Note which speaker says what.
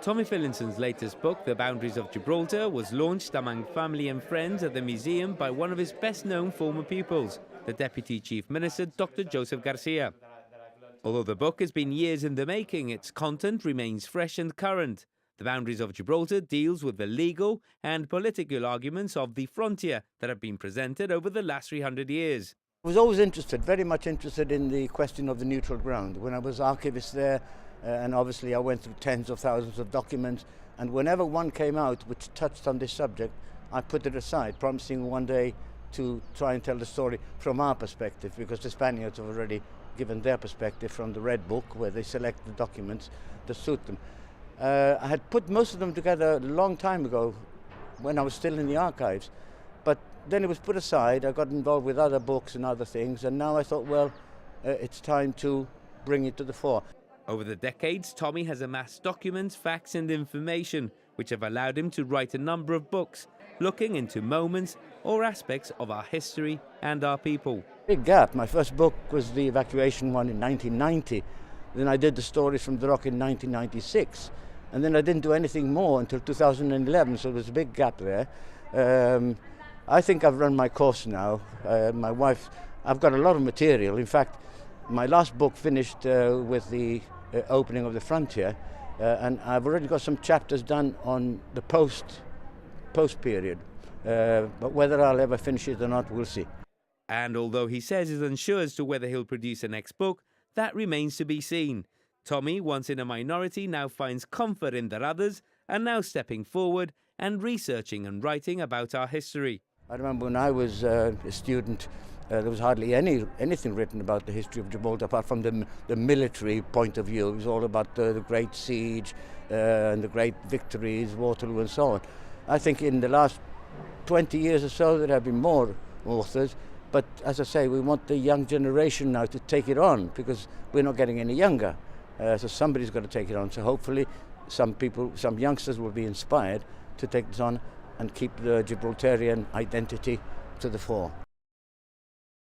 Speaker 1: Tommy Fillinson's latest book, The Boundaries of Gibraltar, was launched among family and friends at the museum by one of his best-known former pupils, the Deputy Chief Minister, Dr. Joseph Garcia. Although the book has been years in the making, its content remains fresh and current. The Boundaries of Gibraltar deals with the legal and political arguments of the frontier that have been presented over the last 300 years.
Speaker 2: I was always interested, very much interested in the question of the neutral ground. When I was archivist there, and obviously I went through tens of thousands of documents, and whenever one came out which touched on this subject, I put it aside, promising one day to try and tell the story from our perspective, because the Spaniards have already given their perspective from the Red Book, where they select the documents that suit them. I had put most of them together a long time ago when I was still in the archives, but then it was put aside. I got involved with other books and other things, and now I thought, well, it's time to bring it to the fore.
Speaker 1: Over the decades, Tommy has amassed documents, facts and information which have allowed him to write a number of books looking into moments or aspects of our history and our people.
Speaker 2: Big gap. My first book was the evacuation one in 1990. Then I did the stories from the Rock in 1996. And then I didn't do anything more until 2011, so there's a big gap there. I think I've run my course now. My wife, I've got a lot of material. In fact, my last book finished with the opening of the frontier, and I've already got some chapters done on the post period. But whether I'll ever finish it or not, we'll see.
Speaker 1: And although he says he's unsure as to whether he'll produce a next book, that remains to be seen. Tommy, once in a minority, now finds comfort in that others are now stepping forward and researching and writing about our history.
Speaker 2: I remember when I was a student, there was hardly anything written about the history of Gibraltar apart from the military point of view. It was all about the Great Siege and the great victories, Waterloo and so on. I think in the last 20 years or so there have been more authors, but as I say, we want the young generation now to take it on, because we're not getting any younger. So somebody's got to take it on. So hopefully some youngsters will be inspired to take this on and keep the Gibraltarian identity to the fore.